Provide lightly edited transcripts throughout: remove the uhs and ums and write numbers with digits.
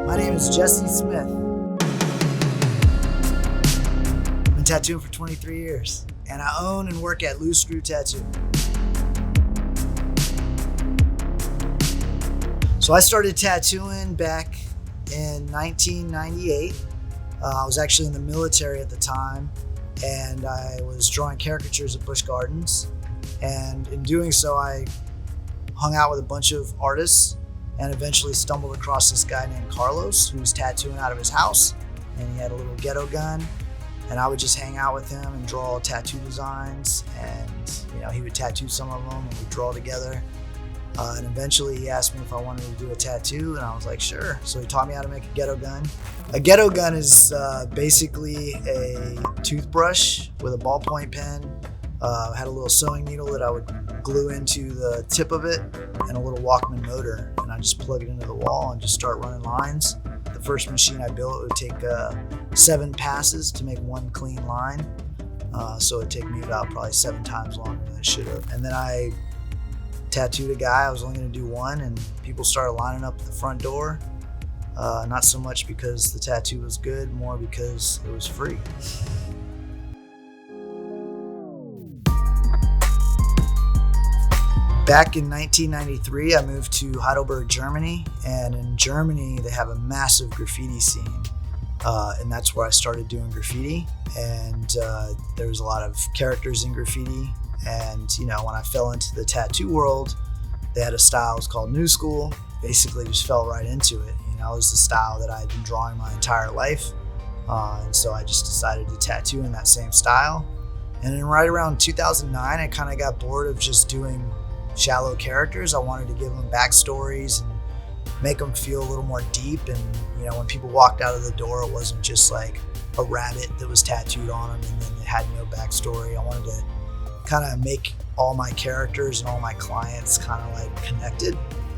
My name is Jesse Smith. I've been tattooing for 23 years, and I own and work at Loose Screw Tattoo. So I started tattooing back in 1998. I was actually in the military at the time, and I was drawing caricatures at Busch Gardens. And in doing so, I hung out with a bunch of artists and eventually stumbled across this guy named Carlos who was tattooing out of his house, and he had a little ghetto gun, and I would just hang out with him and draw tattoo designs, and he would tattoo some of them and we'd draw together. And eventually he asked me if I wanted to do a tattoo, and I was like, sure. So he taught me how to make a ghetto gun. A ghetto gun is basically a toothbrush with a ballpoint pen. Had a little sewing needle that I would glue into the tip of it, and a little Walkman motor, and I just plug it into the wall and just start running lines. The first machine I built would take 7 passes to make one clean line, so it'd take me about probably 7 times longer than it should have. And then I tattooed a guy. I was only going to do one, and people started lining up at the front door. Not so much because the tattoo was good, more because it was free. Back in 1993, I moved to Heidelberg, Germany, and in Germany they have a massive graffiti scene, and that's where I started doing graffiti. And there was a lot of characters in graffiti, and when I fell into the tattoo world, they had a style, it was called New School. Basically just fell right into it. It was the style that I had been drawing my entire life, and so I just decided to tattoo in that same style. And then right around 2009, I kind of got bored of just doing shallow characters. I wanted to give them backstories and make them feel a little more deep. And when people walked out of the door, it wasn't just like a rabbit that was tattooed on them and then it had no backstory. I wanted to kind of make all my characters and all my clients kind of like connected.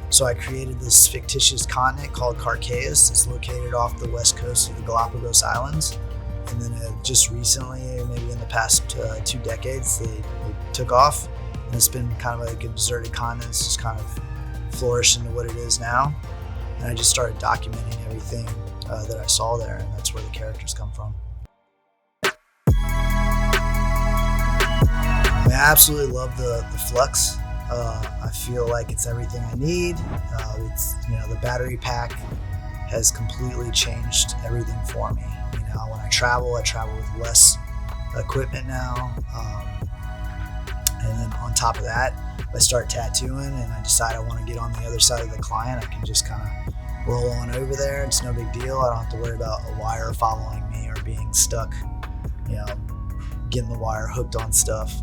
So I created this fictitious continent called Carcaeus. It's located off the west coast of the Galapagos Islands. And then just recently, maybe in the past 2 decades, they took off. And it's been kind of like a deserted continent. It's just kind of flourished into what it is now. And I just started documenting everything that I saw there, and that's where the characters come from. I absolutely love the Flux. I feel like it's everything I need. The battery pack has completely changed everything for me. When I travel with less equipment now. And then on top of that, if I start tattooing and I decide I want to get on the other side of the client, I can just kind of roll on over there. It's no big deal. I don't have to worry about a wire following me or being stuck, getting the wire hooked on stuff.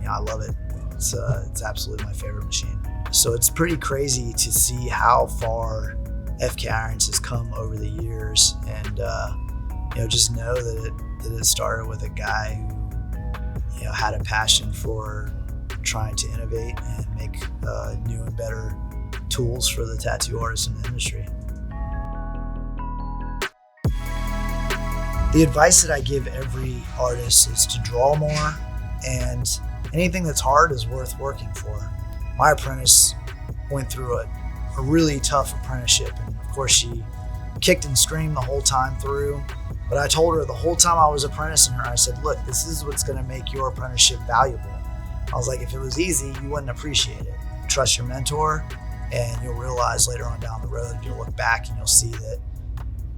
I love it. It's absolutely my favorite machine. So it's pretty crazy to see how far FK Irons has come over the years, and just know that it started with a guy who had a passion for trying to innovate and make new and better tools for the tattoo artists in the industry. The advice that I give every artist is to draw more, and anything that's hard is worth working for. My apprentice went through a really tough apprenticeship, and of course she kicked and screamed the whole time through. But I told her the whole time I was apprenticing her, I said, look, this is what's going to make your apprenticeship valuable. I was like, if it was easy, you wouldn't appreciate it. Trust your mentor, and you'll realize later on down the road, you'll look back and you'll see that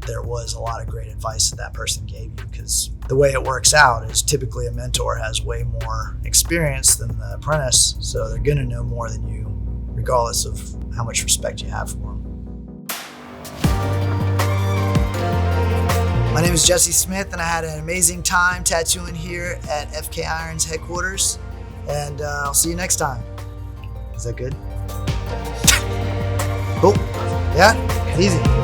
there was a lot of great advice that person gave you, because the way it works out is typically a mentor has way more experience than the apprentice, so they're going to know more than you, regardless of how much respect you have for them. My name is Jesse Smith, and I had an amazing time tattooing here at FK Irons headquarters, and I'll see you next time. Is that good? Cool. Yeah? Easy.